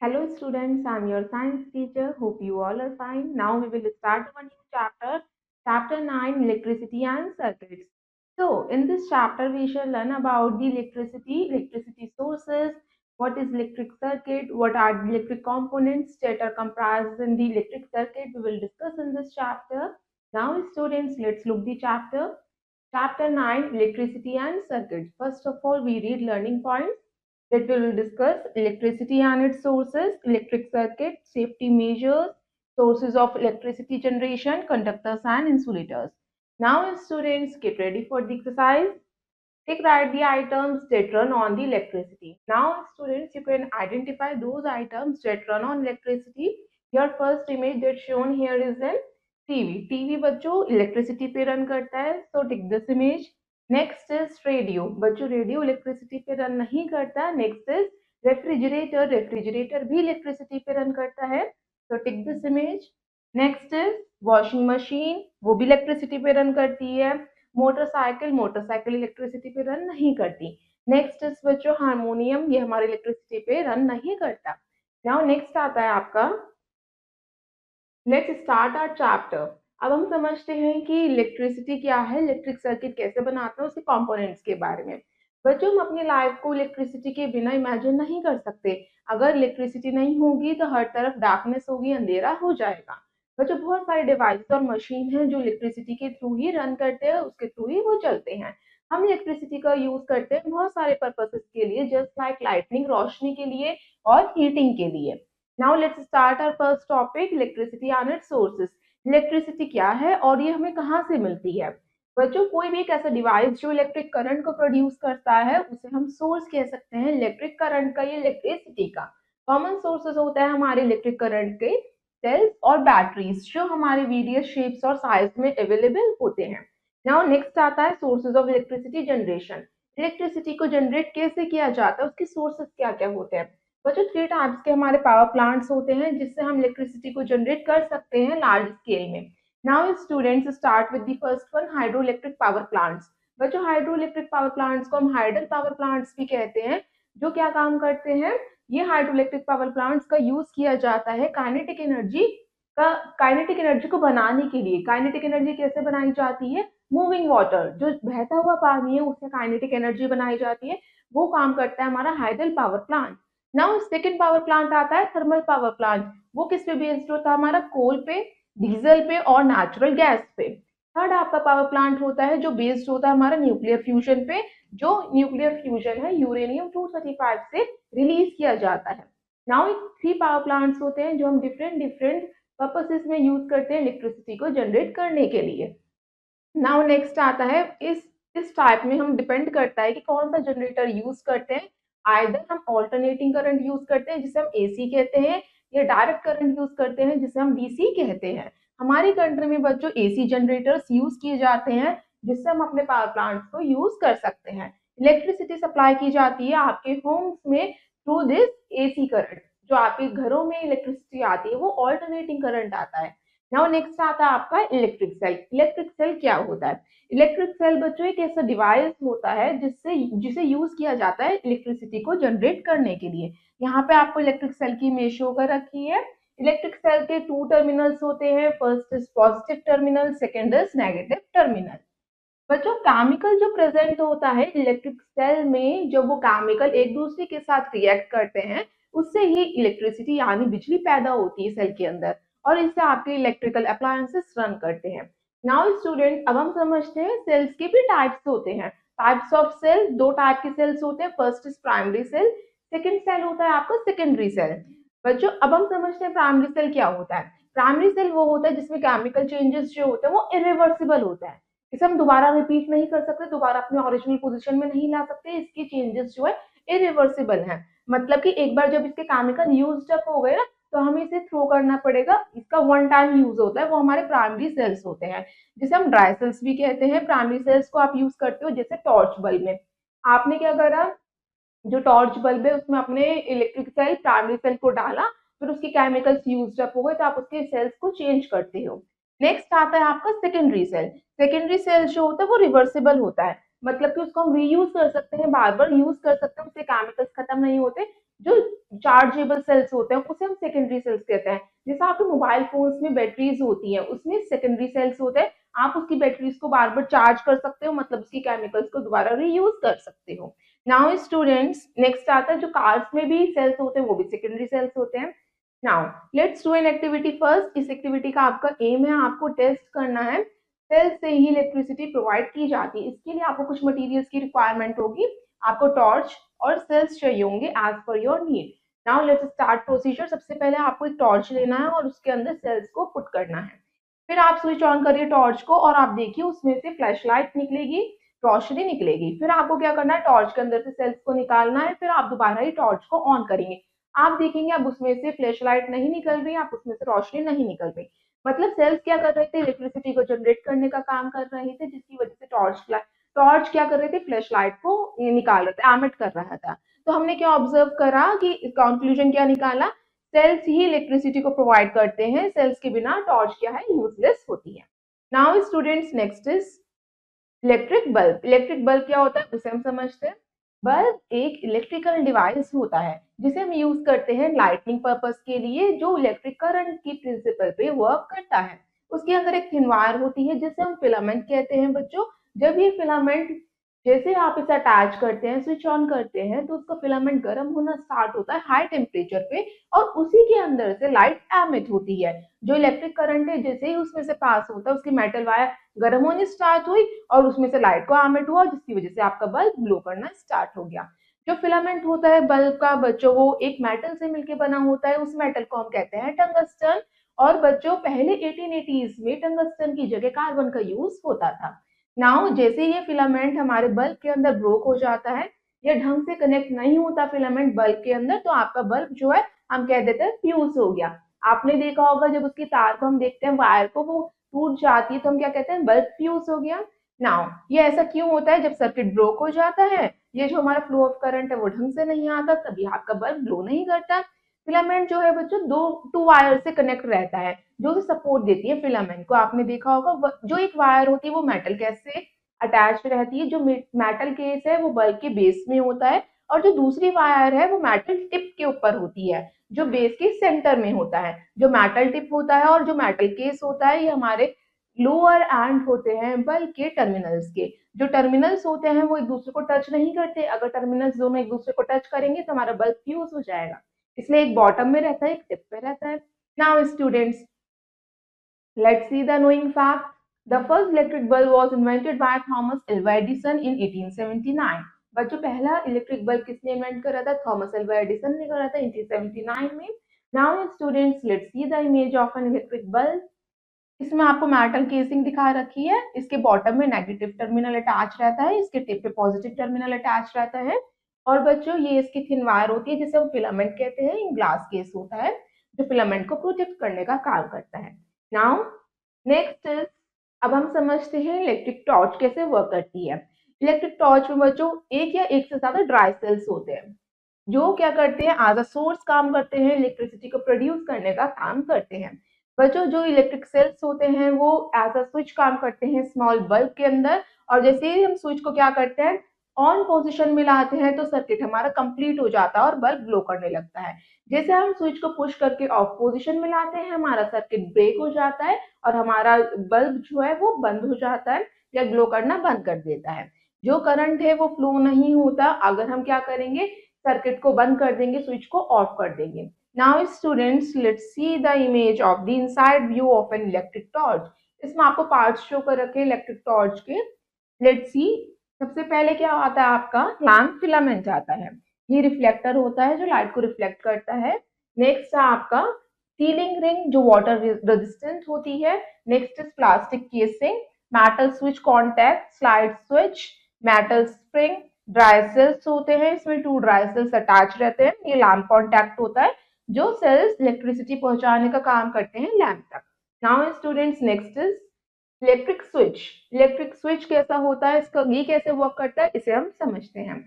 Hello students, I'm your science teacher. Hope you all are fine. Now we will start one new chapter, chapter 9, electricity and circuits. So in this chapter we shall learn about the electricity sources, what is electric circuit, what are the electric components that are comprised in the electric circuit. We will discuss in this chapter. Now students, let's look the chapter. Chapter 9, electricity and circuits. First of all, we read learning points that we will discuss electricity and its sources, electric circuit, safety measures, sources of electricity generation, conductors and insulators. Now students, get ready for the exercise. Take write the items that run on the electricity. Now students, you can identify those items that run on electricity. Your first image that shown here is an TV TV बच्चों electricity पे run करता है, so tick this image. Next is radio बच्चों, radio electricity पे run नहीं करता. Next is refrigerator, refrigerator भी electricity पे रन करता है, so tick this image. Next is washing machine, वो भी इलेक्ट्रिसिटी पे रन करती है. मोटरसाइकिल, मोटरसाइकिल इलेक्ट्रिसिटी पे रन नहीं करती. नेक्स्ट इज बच्चों हारमोनियम, ये हमारे इलेक्ट्रिसिटी पे रन नहीं करता. नाउ नेक्स्ट आता है आपका, लेट्स स्टार्ट आवर चैप्टर. अब हम समझते हैं कि इलेक्ट्रिसिटी क्या है, इलेक्ट्रिक सर्किट कैसे बनाते हैं, उसके कंपोनेंट्स के बारे में. बच्चों हम अपनी लाइफ को इलेक्ट्रिसिटी के बिना इमेजिन नहीं कर सकते. अगर इलेक्ट्रिसिटी नहीं होगी तो हर तरफ डार्कनेस होगी, अंधेरा हो जाएगा. बच्चों बहुत सारे डिवाइस और मशीन हैं जो इलेक्ट्रिसिटी के थ्रू ही रन करते हैं, उसके थ्रू ही वो चलते हैं. हम इलेक्ट्रिसिटी का यूज करते हैं बहुत सारे पर्पसेस के लिए, जस्ट लाइक लाइटनिंग, रोशनी के लिए और हीटिंग के लिए. Now let's start our first topic, electricity and its sources. Electricity क्या है और ये हमें कहाँ से मिलती है. बच्चों कोई भी एक ऐसा डिवाइस जो इलेक्ट्रिक करंट को प्रोड्यूस करता है उसे हम सोर्स कह सकते हैं. इलेक्ट्रिक करंट का, ये इलेक्ट्रिसिटी का कॉमन सोर्सेस होता है हमारे इलेक्ट्रिक करंट के सेल्स और बैटरीज, जो हमारे वेरियस शेप्स और साइज में अवेलेबल होते हैं. नाउ नेक्स्ट आता है sources of electricity generation. Electricity को जनरेट कैसे किया जाता है, उसके सोर्सेज क्या क्या होते हैं. बच्चों थ्री टाइप्स के हमारे पावर प्लांट्स होते हैं जिससे हम इलेक्ट्रिसिटी को जनरेट कर सकते हैं लार्ज स्केल में. Now students start with the first one, hydro electric power plants. बच्चों हाइड्रो इलेक्ट्रिक पावर प्लांट्स को हम हाइडल पावर प्लांट्स भी कहते हैं. जो क्या काम करते हैं, ये हाइड्रो इलेक्ट्रिक पावर प्लांट्स का यूज किया जाता है काइनेटिक एनर्जी को बनाने के लिए. काइनेटिक एनर्जी कैसे बनाई जाती है, मूविंग वाटर, जो बहता हुआ पानी है उससे काइनेटिक एनर्जी बनाई जाती है, वो काम करता है हमारा hydel power plant. Now second power plant आता है थर्मल पावर प्लांट. वो किस पे बेस्ड होता है, हमारा कोल पे, डीजल पे और नेचुरल गैस पे. थर्ड आपका पावर प्लांट होता है जो बेस्ड होता है हमारा न्यूक्लियर फ्यूजन पे. जो न्यूक्लियर फ्यूजन है यूरेनियम 235 से रिलीज किया जाता है. नाउ थ्री पावर प्लांट्स होते हैं जो हम डिफरेंट डिफरेंट पर्पसेस में यूज करते हैं इलेक्ट्रिसिटी को जनरेट करने के लिए. नाउ नेक्स्ट आता है, इस टाइप में हम डिपेंड करता है कि कौन सा जनरेटर यूज करते हैं. आइदर हम ऑल्टरनेटिंग करंट यूज करते हैं जिसे हम एसी कहते हैं, या डायरेक्ट करंट यूज करते हैं जिसे हम डीसी कहते हैं. हमारी कंट्री में बच्चों एसी जनरेटर्स यूज किए जाते हैं जिससे हम अपने पावर प्लांट्स को यूज कर सकते हैं. इलेक्ट्रिसिटी सप्लाई की जाती है आपके होम्स में थ्रू दिस एसी करंट. जो आपके घरों में इलेक्ट्रिसिटी आती है वो ऑल्टरनेटिंग करंट आता है. नाउ नेक्स्ट आता है आपका इलेक्ट्रिक सेल. इलेक्ट्रिक सेल क्या होता है. इलेक्ट्रिक सेल बच्चों एक ऐसा डिवाइस होता है जिसे यूज किया जाता है इलेक्ट्रिसिटी को जनरेट करने के लिए. यहाँ पे आपको इलेक्ट्रिक सेल की इमेज शो कर रखी है. इलेक्ट्रिक सेल के टू टर्मिनल्स होते हैं, first is positive terminal, second is negative terminal. बच्चों केमिकल जो प्रेजेंट होता है इलेक्ट्रिक सेल में, जब वो केमिकल एक दूसरे के साथ रिएक्ट करते हैं उससे ही इलेक्ट्रिसिटी यानी बिजली पैदा होती है सेल के अंदर, और इससे आपके इलेक्ट्रिकल अप्लायंसेस रन करते हैं. नाउ स्टूडेंट अब हम समझते हैं सेल्स के भी टाइप्स होते हैं. टाइप्स ऑफ सेल, दो टाइप के सेल्स होते हैं. First is primary cell, second cell होता है आपका सेकेंडरी सेल. बच्चों अब हम समझते हैं प्राइमरी सेल क्या होता है. प्राइमरी सेल वो होता है जिसमें केमिकल चेंजेस जो होते हैं वो इरिवर्सिबल होता है. इसे हम दोबारा रिपीट नहीं कर सकते, दोबारा अपने ओरिजिनल पोजीशन में नहीं ला सकते. इसके चेंजेस जो है इरिवर्सिबल हैं. मतलब कि एक बार जब इसके केमिकल यूज्ड अप हो गए ना तो हमें इसे थ्रो करना पड़ेगा. इसका वन टाइम यूज होता है, वो हमारे प्राइमरी सेल्स होते हैं जिसे हम ड्राई सेल्स भी कहते हैं. प्राइमरी सेल्स को आप यूज करते हो जैसे टॉर्च बल्ब में. आपने क्या करा, जो टॉर्च बल्ब है उसमें अपने इलेक्ट्रिक सेल प्राइमरी सेल को डाला, फिर उसके केमिकल्स यूज्ड अप हो गए तो आप उसके सेल्स को चेंज करते हो. नेक्स्ट आता है आपका सेकेंडरी सेल. सेकेंडरी सेल जो होता है वो रिवर्सिबल होता है, मतलब कि उसको हम रीयूज कर सकते हैं, बार बार यूज कर सकते हैं, उससे केमिकल्स खत्म नहीं होते, जो चार्जेबल सेल्स होते हैं उसे हम सेकेंडरी सेल्स कहते हैं। जैसे आपके मोबाइल फोन्स में बैटरीज होती हैं, उसमें सेकेंडरी सेल्स होते हैं, आप उसकी बैटरीज को बार बार चार्ज कर सकते हो, मतलब उसकी केमिकल्स को दोबारा रीयूज कर सकते हो। नाउ स्टूडेंट्स नेक्स्ट आता है जो कार्स में भी सेल्स होते हैं वो भी सेकेंडरी सेल्स होते हैं। Now let's do an activity first. इस एक्टिविटी का आपका एम है आपको टेस्ट करना है सेल से ही इलेक्ट्रिसिटी प्रोवाइड की जाती है। इसके लिए आपको कुछ मटेरियल्स की रिक्वायरमेंट होगी, आपको टॉर्च और सेल्स चाहिए होंगे as per your need. Now let's start procedure. सबसे पहले आपको एक टॉर्च लेना है और उसके अंदर सेल्स को पुट करना है। फिर आप स्विच ऑन करिए टॉर्च को और आप देखिए उसमें से फ्लैश लाइट निकलेगी, रोशनी निकलेगी। फिर आपको क्या करना है, टॉर्च के अंदर से सेल्स को निकालना है, फिर आप दोबारा ही टॉर्च को ऑन करेंगे। आप देखेंगे अब उसमें से फ्लैश लाइट नहीं निकल रही, आप उसमें से रोशनी नहीं निकल रही, मतलब सेल्स क्या कर रहे थे, इलेक्ट्रिसिटी को जनरेट करने का काम कर रहे थे, जिसकी वजह से टॉर्च क्या कर रहे थे, फ्लैश लाइट को निकाल रहे थे, एमिट कर रहा था। तो हमने क्या ऑब्जर्व करा कि कंक्लूजन क्या निकाला, सेल्स ही इलेक्ट्रिसिटी को प्रोवाइड करते हैं, सेल्स के बिना टॉर्च क्या है, यूजलेस होती है। Now students next is electric bulb. Electric bulb क्या होता है उसे हम समझते हैं। बल्ब एक इलेक्ट्रिकल डिवाइस होता है जिसे हम यूज करते हैं लाइटनिंग पर्पस के लिए, जो इलेक्ट्रिक करंट की प्रिंसिपल पे वर्क करता है। उसके अंदर एक थिन वायर होती है जिसे हम फिलामेंट कहते हैं बच्चों। जब ये फिलामेंट, जैसे आप इसे अटैच करते हैं, स्विच ऑन करते हैं, तो उसका फिलामेंट गर्म होना स्टार्ट होता है हाई टेम्परेचर पे, और उसी के अंदर से लाइट एमिट होती है। जो इलेक्ट्रिक करंट है जैसे ही उसमें से पास होता है, उसकी मेटल वायर गर्म होनी स्टार्ट हुई और उसमें से लाइट को एमिट हुआ, जिसकी वजह से आपका बल्ब ग्लो करना स्टार्ट हो गया। जो फिलामेंट होता है बल्ब का बच्चों, वो एक मेटल से मिलकर बना होता है, उस मेटल को हम कहते हैं टंगस्टन। और बच्चों पहले 1880s में टंगस्टन की जगह कार्बन का यूज होता था। नाउ जैसे ये फिलामेंट हमारे बल्ब के अंदर ब्रोक हो जाता है या ढंग से कनेक्ट नहीं होता फिलामेंट बल्ब के अंदर, तो आपका बल्ब जो है हम कह देते हैं फ्यूज हो गया। आपने देखा होगा जब उसकी तार को हम देखते हैं, वायर को, वो टूट जाती है तो हम क्या कहते हैं, बल्ब फ्यूज हो गया। नाउ ये ऐसा क्यों होता है, जब सर्किट ब्रोक हो जाता है, ये जो हमारा फ्लो ऑफ करंट है वो ढंग से नहीं आता, तभी आपका बल्ब ग्लो नहीं करता। फिलामेंट जो है बच्चों टू वायर से कनेक्ट रहता है, जो उसे सपोर्ट देती है फिलामेंट को। आपने देखा होगा जो एक वायर होती है वो मेटल केस से अटैच रहती है, जो मेटल केस है वो बल्ब के बेस में होता है, और जो दूसरी वायर है वो मेटल टिप के ऊपर होती है, जो बेस के सेंटर में होता है। जो मेटल टिप होता है और जो मेटल केस होता है, ये हमारे लोअर एंड होते हैं बल्ब के टर्मिनल्स के। जो टर्मिनल्स होते हैं वो एक दूसरे को टच नहीं करते, अगर टर्मिनल्स दोनों एक दूसरे को टच करेंगे तो हमारा बल्ब फ्यूज हो जाएगा। इसलिए एक बॉटम में रहता है, एक टिप पे रहता है। Now students let's see the knowing fact. The first electric bulb was invented by Thomas Alva Edison in 1879. बच्चों पहला इलेक्ट्रिक बल्ब किसने इन्वेंट करा था, थॉमस एल्वा एडिसन ने करा था 1879 में। Now students let's see the image of an electric bulb. इसमें आपको मेटल केसिंग दिखा रखी है, इसके बॉटम में नेगेटिव टर्मिनल अटैच रहता है, इसके टिप पे पॉजिटिव टर्मिनल अटैच रहता है। और बच्चों ये इसकी थिन वायर होती है जिसे हम फिलामेंट कहते हैं, ग्लास केस होता है जो फिलामेंट को प्रोटेक्ट करने का काम करता है। नाउ नेक्स्ट इज, अब हम समझते हैं इलेक्ट्रिक टॉर्च कैसे वर्क करती है। इलेक्ट्रिक टॉर्च में बच्चों एक या एक से ज्यादा ड्राई सेल्स होते हैं, जो क्या करते हैं, एज अ सोर्स काम करते हैं, इलेक्ट्रिसिटी को प्रोड्यूस करने का काम करते हैं। बच्चों जो इलेक्ट्रिक सेल्स होते हैं वो एज अ स्विच काम करते हैं स्मॉल बल्ब के अंदर, और जैसे ही हम स्विच को क्या करते हैं, ऑन पोजीशन में लाते हैं, तो सर्किट हमारा कंप्लीट हो जाता है और बल्ब ग्लो करने लगता है। जैसे हम स्विच को पुश करके ऑफ पोजीशन में लाते हैं, हमारा सर्किट ब्रेक हो जाता है और हमारा बल्ब जो है वो बंद हो जाता है या ग्लो करना बंद कर देता है। जो करंट है वो फ्लो नहीं होता अगर हम क्या करेंगे, सर्किट को बंद कर देंगे, स्विच को ऑफ कर देंगे। Now students let's see the image of the inside view of an electric torch. इसमें आपको पार्ट्स शो कर रखे इलेक्ट्रिक टॉर्च के। लेट्स सी, सबसे पहले क्या आता है, आपका लैंप फिलामेंट आता है, ये रिफ्लेक्टर होता है जो लाइट को रिफ्लेक्ट करता है। नेक्स्ट है आपका सीलिंग रिंग जो वाटर रेजिस्टेंट होती है। Next is plastic casing, metal switch contact, slide switch, metal spring, dry cells होते हैं, इसमें 2 ड्राई सेल्स अटैच रहते हैं, ये लैंप कॉन्टैक्ट होता है, जो सेल्स इलेक्ट्रिसिटी पहुंचाने का काम करते हैं लैंप तक। Now students next is electric switch. Electric switch कैसा होता है, इसका ये कैसे वर्क करता है, इसे हम समझते हैं।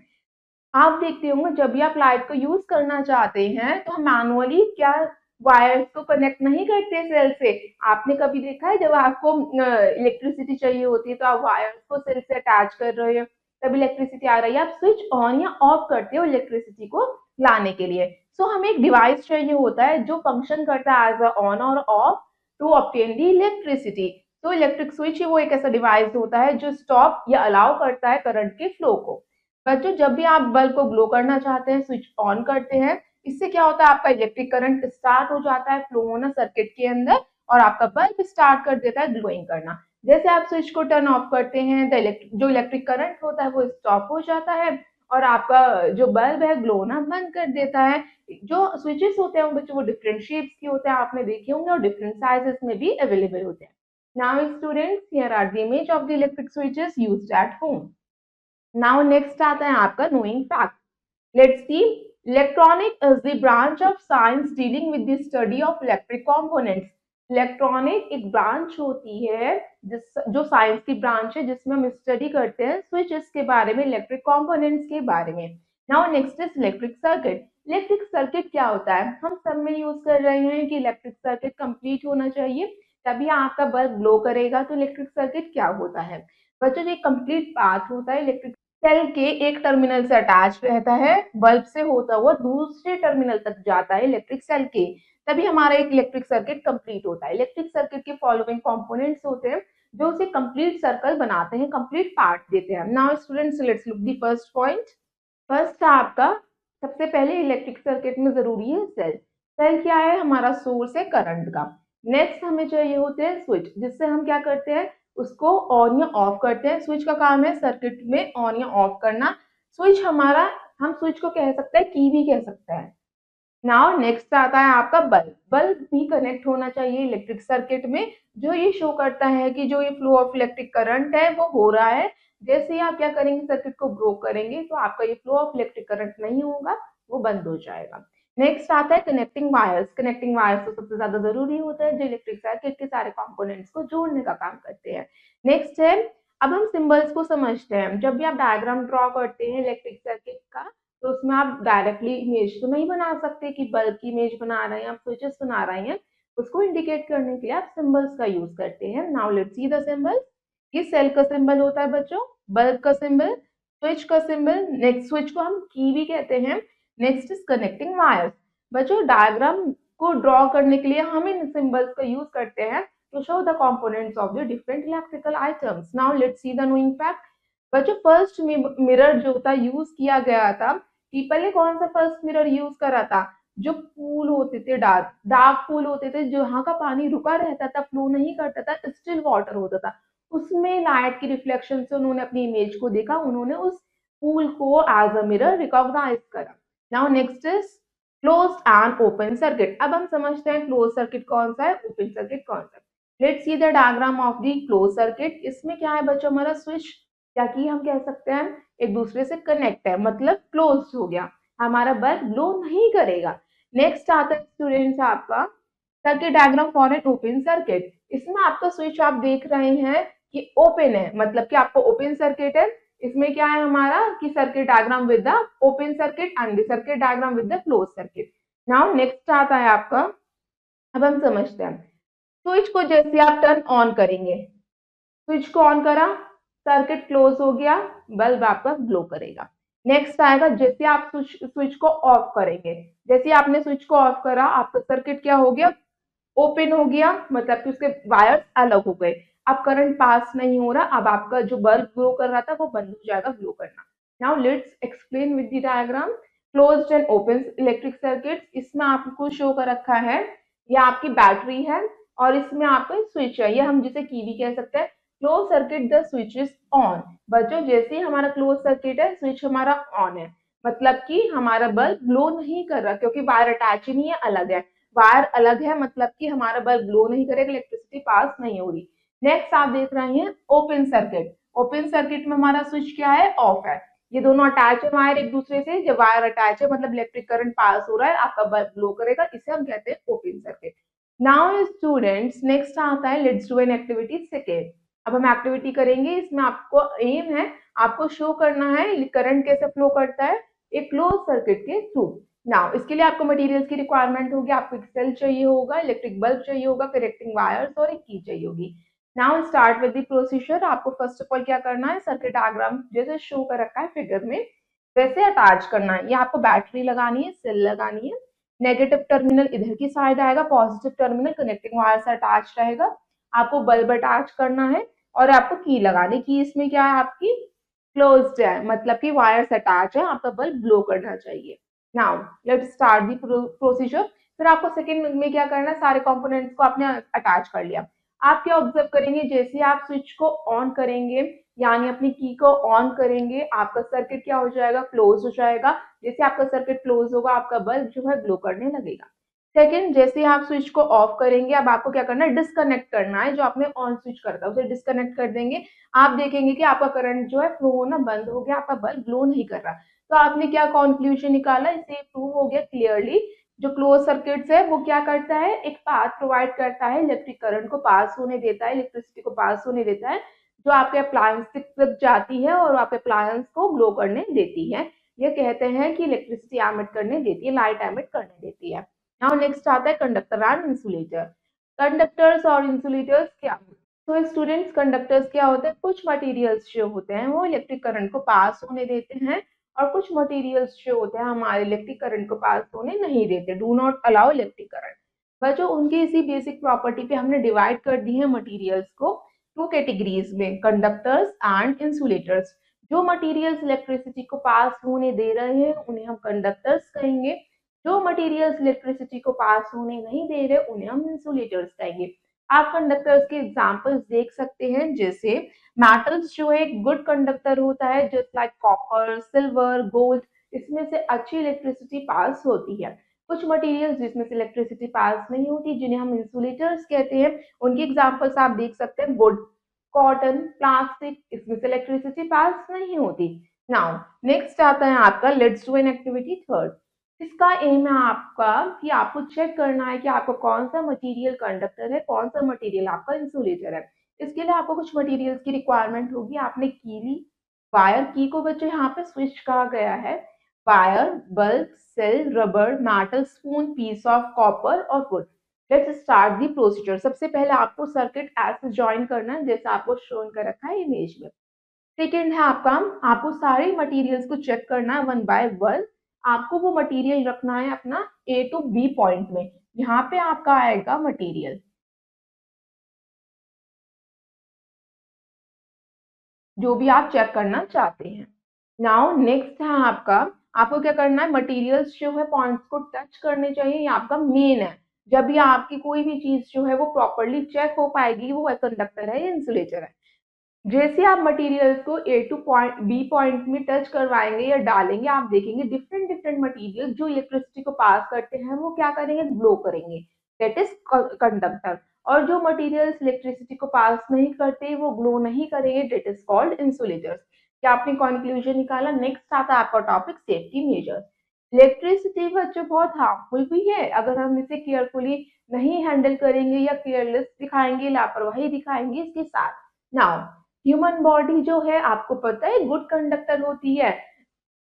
आप देखते होंगे जब भी आप लाइट को यूज करना चाहते हैं तो हम मैनुअली क्या वायर्स को कनेक्ट नहीं करते सेल से। आपने कभी देखा है जब आपको इलेक्ट्रिसिटी चाहिए होती है तो आप वायर्स को सेल से अटैच कर रहे हो, तब इलेक्ट्रिसिटी आ रही है, आप स्विच ऑन या ऑफ करते हो इलेक्ट्रिसिटी को लाने के लिए। सो हमें एक डिवाइस चाहिए होता है जो फंक्शन करता है एज अ ऑन और off to obtain the electricity. तो इलेक्ट्रिक स्विच वो एक ऐसा डिवाइस होता है जो स्टॉप या अलाउ करता है करंट के फ्लो को। बच्चों जब भी आप बल्ब को ग्लो करना चाहते हैं, स्विच ऑन करते हैं, इससे क्या होता है, आपका इलेक्ट्रिक करंट स्टार्ट हो जाता है फ्लो होना सर्किट के अंदर, और आपका बल्ब स्टार्ट कर देता है ग्लोइंग करना। जैसे आप स्विच को टर्न ऑफ करते हैं, जो इलेक्ट्रिक करंट होता है वो स्टॉप हो जाता है, और आपका जो बल्ब है ग्लो होना बंद कर देता है। जो स्विचेस होते हैं बच्चों वो डिफरेंट शेप्स के होते हैं, आपने देखे होंगे, और डिफरेंट साइजेस में भी अवेलेबल होते हैं। Now students, here are the image of the electric switches used at home. Now next आता है आपका knowing fact. Let's see, electronic is the branch of science dealing with the study of electric components. Electronic एक branch होती है जो science की branch है जिसमें हम स्टडी करते हैं स्विचेस के बारे में, इलेक्ट्रिक कंपोनेंट्स के बारे में। Now next is electric circuit. Electric circuit क्या होता है, हम सब में यूज कर रहे हैं कि इलेक्ट्रिक सर्किट कंप्लीट होना चाहिए तभी आपका बल्ब ग्लो करेगा। तो इलेक्ट्रिक सर्किट क्या होता है बच्चों, ये कंप्लीट पाथ होता है इलेक्ट्रिक सेल के एक टर्मिनल से अटैच रहता है, बल्ब से होता हुआ दूसरे टर्मिनल तक जाता है इलेक्ट्रिक सेल के, तभी हमारा एक इलेक्ट्रिक सर्किट कंप्लीट होता है। इलेक्ट्रिक सर्किट के फॉलोइंग कंपोनेंट्स होते हैं जो उसे कंप्लीट सर्कल बनाते हैं, कंप्लीट पार्ट देते हैं। Now students let's look the first point. First आपका सबसे पहले इलेक्ट्रिक सर्किट में जरूरी है सेल। सेल क्या है, हमारा सोर्स है करंट का। नेक्स्ट हमें चाहिए होते हैं स्विच, जिससे हम क्या करते हैं उसको ऑन या ऑफ करते हैं। स्विच का काम है सर्किट में ऑन या ऑफ करना। स्विच हमारा, हम स्विच को कह सकते हैं की भी कह सकते हैं। नाउ नेक्स्ट आता है आपका बल्ब। बल्ब भी कनेक्ट होना चाहिए इलेक्ट्रिक सर्किट में, जो ये शो करता है कि जो ये फ्लो ऑफ इलेक्ट्रिक करंट है वो हो रहा है। जैसे ही आप क्या करेंगे सर्किट को ब्रोक करेंगे तो आपका ये फ्लो ऑफ इलेक्ट्रिक करंट नहीं होगा, वो बंद हो जाएगा। नेक्स्ट आता है कनेक्टिंग वायर्स। कनेक्टिंग वायर्स तो सबसे ज्यादा जरूरी होता है जो इलेक्ट्रिक सर्किट के सारे कंपोनेंट्स को जोड़ने का काम करते हैं। नेक्स्ट है, अब हम सिंबल्स को समझते हैं। जब भी आप डायग्राम ड्रॉ करते हैं इलेक्ट्रिक सर्किट का तो उसमें आप डायरेक्टली इमेज तो नहीं बना सकते कि बल्ब की इमेज बना रहे हैं, आप स्विचेस बना रहे हैं, उसको इंडिकेट करने के लिए आप सिंबल्स का यूज करते हैं। Now let's see the symbol. ये सेल का सिंबल होता है बच्चों, बल्ब का सिंबल, स्विच का सिंबल, नेक्स्ट स्विच को हम की भी कहते हैं। Next is connecting wires. बच्चों डायग्राम को ड्रॉ करने के लिए हम इन सिंबल्स का यूज करते हैं to show the components of the different electrical items. Now let's see the knowing fact. बच्चों फर्स्ट मिरर जो था यूज किया गया था, पीपल ने कौन सा फर्स्ट मिरर यूज करा था, जो पूल होते थे, डार्क डार्क पूल होते थे, जहाँ का पानी रुका रहता था, फ्लो नहीं करता था, स्टिल वाटर होता था, उसमें लाइट की रिफ्लेक्शन से उन्होंने अपनी इमेज को देखा, उन्होंने उस पूल को एज अ मिरर रिकॉग्नाइज करा। Now next is closed end open circuit. अब हम समझते हैं क्लोज सर्किट कौन सा है, ओपन सर्किट कौन सा है। Let's see the diagram of the close circuit. इसमें क्या है बच्चों, हमारा स्विच क्या कि हम कह सकते हैं एक दूसरे से कनेक्ट है, मतलब क्लोज हो गया, हमारा बल्ब ग्लो नहीं करेगा। नेक्स्ट आता है स्टूडेंट्स आपका circuit diagram for an open circuit. इसमें आपका स्विच आप देख रहे हैं कि ओपन है, मतलब कि आपको ओपन सर्किट है। इसमें क्या है हमारा कि circuit diagram with the open circuit and the circuit diagram with the close circuit. Now next आता है आपका, अब हम समझते हैं स्विच को जैसे आप टर्न ऑन करेंगे, स्विच को ऑन करा, सर्किट क्लोज हो गया, बल्ब आपका ग्लो करेगा। नेक्स्ट आएगा जैसे आप स्विच को ऑफ करेंगे, जैसे आपने स्विच को ऑफ करा आपका सर्किट क्या हो गया, ओपन हो गया, मतलब कि उसके वायर्स अलग हो गए, अब करंट पास नहीं हो रहा, अब आपका जो बल्ब ग्लो कर रहा था वो बंद हो जाएगा ग्लो करना। Now let's explain with the diagram closed end open electric circuit. इसमें आपको शो कर रखा है, ये आपकी बैटरी है और इसमें आपका स्विच है, ये हम जिसे की भी कह सकते हैं। Close circuit the switch is on. बच्चों जैसे ही हमारा क्लोज सर्किट है स्विच हमारा ऑन है, मतलब कि हमारा बल्ब ग्लो नहीं कर रहा क्योंकि वायर अटैच ही नहीं है, अलग है, वायर अलग है, मतलब कि हमारा बल्ब ग्लो नहीं करेगा, इलेक्ट्रिसिटी पास नहीं हो रही। नेक्स्ट आप देख रहे हैं ओपन सर्किट। ओपन सर्किट में हमारा स्विच क्या है, ऑफ है, ये दोनों अटैच है वायर एक दूसरे से, जब वायर अटैच है मतलब इलेक्ट्रिक करंट पास हो रहा है, आपका बल्ब ग्लो करेगा, इसे हम कहते हैं open circuit. Now students next आता है let's do an activity second. अब हम एक्टिविटी करेंगे, इसमें आपको एम है, आपको शो करना है करंट कैसे फ्लो करता है एक क्लोज सर्किट के थ्रू। नाउ इसके लिए आपको मटेरियल्स की रिक्वायरमेंट होगी, आपको एक सेल चाहिए होगा, इलेक्ट्रिक बल्ब चाहिए होगा, कनेक्टिंग वायर्स और एक की चाहिए होगी। Now start with the procedure. आपको फर्स्ट ऑफ ऑल क्या करना है, सर्किट डायग्राम जैसे शो कर रखा है फिगर में, वैसे अटैच करना है। ये आपको बैटरी लगानी है, सेल लगानी है। नेगेटिव टर्मिनल इधर की साइड आएगा, पॉजिटिव टर्मिनल कनेक्टिंग वायर से अटैच रहेगा। आपको बल्ब अटैच करना है और आपको की लगानी, की इसमें क्या है आपकी क्लोज्ड है, मतलब कि वायर्स अटैच है, आपका बल्ब ग्लो करना चाहिए। Now let's start the procedure. फिर आपको सेकंड में क्या करना है, सारे कंपोनेंट्स को आपने अटैच कर लिया। आप क्या ऑब्जर्व करेंगे, जैसे आप स्विच को ऑन करेंगे यानी अपनी की को ऑन करेंगे, आपका सर्किट क्या हो जाएगा, क्लोज हो जाएगा। जैसे आपका सर्किट क्लोज होगा, आपका बल्ब जो है ग्लो करने लगेगा। सेकंड, जैसे ही आप स्विच को ऑफ करेंगे, अब आपको क्या करना है, डिस्कनेक्ट करना है। जो आपने ऑन स्विच कर था उसे डिस्कनेक्ट कर देंगे। आप देखेंगे कि आपका करंट जो है फ्लो होना बंद हो गया, आपका बल्ब ग्लो नहीं कर रहा। तो आपने क्या कंक्लूजन निकाला, इससे प्रूव हो गया क्लियरली जो क्लोज सर्किट्स है वो क्या करता है, एक पाथ प्रोवाइड करता है, इलेक्ट्रिक करंट को पास होने देता है, इलेक्ट्रिसिटी को पास होने देता है, जो आपके अप्लायंस तक जाती है और आपके अप्लायंस को ग्लो करने देती है। ये कहते हैं कि इलेक्ट्रिसिटी एमिट करने देती है, लाइट एमिट करने देती है। नाउ नेक्स्ट आता है कंडक्टर एंड इंसुलेटर। कंडक्टर्स और इंसुलेटर्स क्या, तो स्टूडेंट्स कंडक्टर्स क्या होते हैं, कुछ मटेरियल्स जो होते हैं वो इलेक्ट्रिक करंट को पास होने देते हैं और कुछ मटेरियल्स जो होते हैं हमारे इलेक्ट्रिक करंट को पास होने नहीं देते, do not allow electric current. बच्चों उनकी इसी बेसिक प्रॉपर्टी पे हमने डिवाइड कर दी है मटेरियल्स को टू कैटेगरीज में, कंडक्टर्स एंड इंसुलेटर्स। जो मटेरियल्स इलेक्ट्रिसिटी को पास होने दे रहे हैं उन्हें हम कंडक्टर्स कहेंगे, जो मटेरियल्स इलेक्ट्रिसिटी को पास होने नहीं दे रहे उन्हें हम इंसुलेटर्स कहेंगे। आप कंडक्टर्स के एग्जांपल्स देख सकते हैं, जैसे मेटल्स जो है एक गुड कंडक्टर होता है, just like copper, silver, gold, इसमें से अच्छी इलेक्ट्रिसिटी पास होती है। कुछ मटेरियल्स जिसमें से इलेक्ट्रिसिटी पास नहीं होती, जिन्हें हम इंसुलेटर्स कहते हैं, उनकी एग्जांपल्स आप देख सकते हैं, वुड, कॉटन, प्लास्टिक, इसमें से इलेक्ट्रिसिटी पास नहीं होती। नाउ नेक्स्ट आता है आपका let's do an activity third. इसका एम है आपका कि आपको चेक करना है कि आपको कौन सा मटेरियल कंडक्टर है, कौन सा मटेरियल आपका इंसुलेटर है। इसके लिए आपको कुछ मटेरियल्स की रिक्वायरमेंट होगी। आपने की ली, वायर, की को बच्चों यहाँ पे स्विच कहा गया है, wire, bulb, cell, rubber, metal, spoon, piece of copper और wood. Let's start the procedure. सबसे पहले आपको सर्किट ऐसे ज्वाइन करना है जैसा आपको शोन कर रखा है इमेज में। सेकेंड है आपका, आपको सारे मटेरियल्स को चेक करना है वन बाय वन। आपको वो मटेरियल रखना है अपना ए टू बी पॉइंट में, यहाँ पे आपका आएगा मटेरियल जो भी आप चेक करना चाहते हैं। नाउ नेक्स्ट है आपका, आपको क्या करना है, मटेरियल्स जो है पॉइंट्स को टच करने चाहिए, ये आपका मेन है। जब भी आपकी कोई भी चीज जो है वो प्रॉपरली चेक हो पाएगी, वो कंडक्टर है या इंसुलेटर है। जैसे आप मटेरियल्स को ए टू पॉइंट बी पॉइंट में टच करवाएंगे या डालेंगे, आप देखेंगे डिफरेंट डिफरेंट मटेरियल जो इलेक्ट्रिसिटी को पास करते हैं वो क्या करेंगे, ग्लो करेंगे, दैट इज कंडक्टर। और जो मटेरियल्स इलेक्ट्रिसिटी को पास नहीं करते वो ग्लो नहीं करेंगे, दैट इज कॉल्ड इंसुलेटर्स। क्या आपने कंक्लूजन निकाला। नेक्स्ट आता है आपका टॉपिक सेफ्टी मेजर। इलेक्ट्रिसिटी बच्चों बहुत हार्मफुल भी है, अगर हम इसे केयरफुली नहीं हैंडल करेंगे या केयरलेस दिखाएंगे, लापरवाही दिखाएंगे इसके साथ। नाउ ह्यूमन बॉडी जो है आपको पता है गुड कंडक्टर होती है,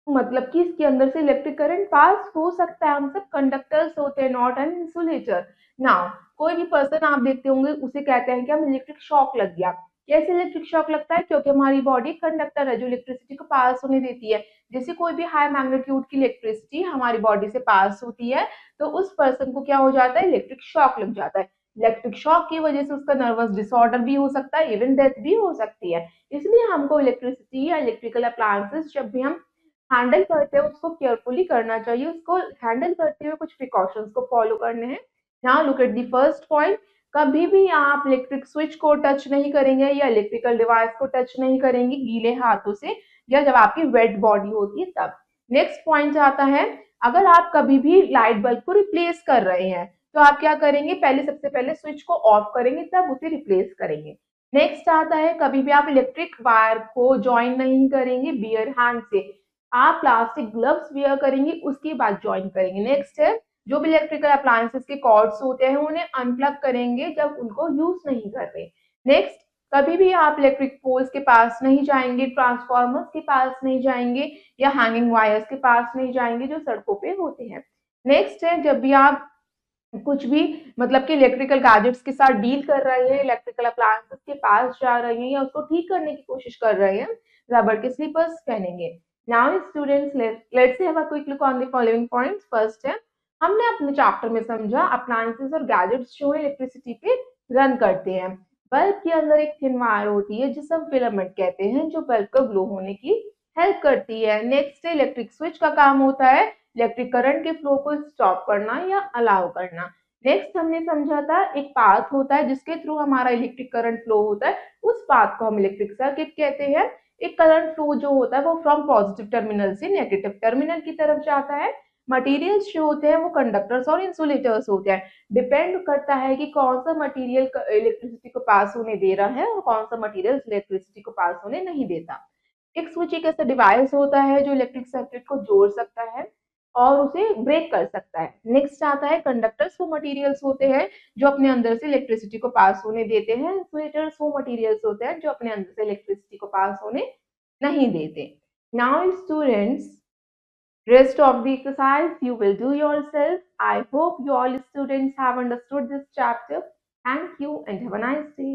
मतलब कि इसके अंदर से इलेक्ट्रिक करंट पास हो सकता है, हम सब कंडक्टर्स होते हैं, नॉट एन इंसुलेटर। नाउ कोई भी पर्सन आप देखते होंगे उसे कहते हैं कि हम इलेक्ट्रिक शॉक लग गया। कैसे इलेक्ट्रिक शॉक लगता है, क्योंकि हमारी बॉडी कंडक्टर है जो इलेक्ट्रिसिटी को पास होने देती है। जैसे कोई भी हाई मैग्नीट्यूड की इलेक्ट्रिसिटी हमारी बॉडी से पास होती है तो उस पर्सन को क्या हो जाता है, इलेक्ट्रिक शॉक लग जाता है। इलेक्ट्रिक शॉक की वजह से उसका नर्वस डिसऑर्डर भी हो सकता है, इवन डेथ भी हो सकती है। इसलिए हमको इलेक्ट्रिसिटी या इलेक्ट्रिकल अप्लायंसेस जब भी हम हैंडल करते हैं उसको केयरफुली करना चाहिए, उसको हैंडल करते हुए कुछ प्रिकॉशंस को फॉलो करने हैं। Now look at the first point, कभी भी आप इलेक्ट्रिक स्विच को टच नहीं करेंगे या इलेक्ट्रिकल डिवाइस को टच नहीं करेंगे गीले हाथों से, या जब आपकी वेट बॉडी होती है तब। नेक्स्ट पॉइंट आता है, अगर आप कभी भी लाइट बल्ब को रिप्लेस कर रहे हैं तो आप क्या करेंगे, पहले सबसे पहले स्विच को ऑफ करेंगे तब उसे रिप्लेस करेंगे। नेक्स्ट आता है, कभी भी आप इलेक्ट्रिक वायर को ज्वाइन नहीं करेंगे बियर हैंड से, आप प्लास्टिक ग्लव्स वियर करेंगे उसके बाद ज्वाइन करेंगे। नेक्स्ट है, जो भी इलेक्ट्रिकल अप्लायंसेस के कॉर्ड्स होते हैं उन्हें अनप्लग करेंगे जब उनको यूज नहीं कर रहे। नेक्स्ट, कभी भी आप इलेक्ट्रिक पोल्स के पास नहीं जाएंगे, ट्रांसफार्मर्स के पास नहीं जाएंगे या हैंगिंग वायर्स के पास नहीं जाएंगे जो सड़कों पे होते हैं। नेक्स्ट है, जब भी आप कुछ भी मतलब कि इलेक्ट्रिकल गैजेट्स के साथ डील कर रहे हैं, इलेक्ट्रिकल अप्लायंसेस के पास जा रहे हैं या उसको ठीक करने की कोशिश कर रहे हैं, रबर के स्लीपर्स पहनेंगे। Now students let's have a quick look on the following points. First है, हमने अपने चैप्टर में समझा अप्लायंसेस और गैजेट्स जो है इलेक्ट्रिसिटी पे रन करते हैं। बल्ब के अंदर एक थिन वायर होती है जिसे हम फिलामेंट कहते हैं, जो बल्ब का ग्लो होने की हेल्प करती है। नेक्स्ट है, इलेक्ट्रिक स्विच का काम होता है इलेक्ट्रिक करंट के फ्लो को स्टॉप करना या अलाउ करना। नेक्स्ट हमने समझा था एक पाथ होता है जिसके थ्रू हमारा इलेक्ट्रिक करंट फ्लो होता है, उस पाथ को हम इलेक्ट्रिक सर्किट कहते हैं। एक करंट फ्लो जो होता है वो फ्रॉम पॉजिटिव टर्मिनल से नेगेटिव टर्मिनल की तरफ जाता है। मटेरियल्स जो होते हैं वो कंडक्टर्स और इंसुलेटर्स होते हैं। डिपेंड करता है कि कौन सा मटेरियल इलेक्ट्रिसिटी को पास होने दे रहा है और कौन सा मटेरियल इलेक्ट्रिसिटी को पास होने नहीं देता। एक स्विच एक ऐसा डिवाइस होता है जो इलेक्ट्रिक सर्किट को जोड़ सकता है और उसे ब्रेक कर सकता है। नेक्स्ट आता है कंडक्टर्स, वो मटेरियल्स होते हैं जो अपने अंदर से इलेक्ट्रिसिटी को पास होने देते हैं। इंसुलेटर्स वो मटेरियल्स होते हैं जो अपने अंदर से इलेक्ट्रिसिटी को पास होने नहीं देते। Now students, rest of the exercise you will do yourself. I hope you all students have understood this chapter. Thank you and have a nice day.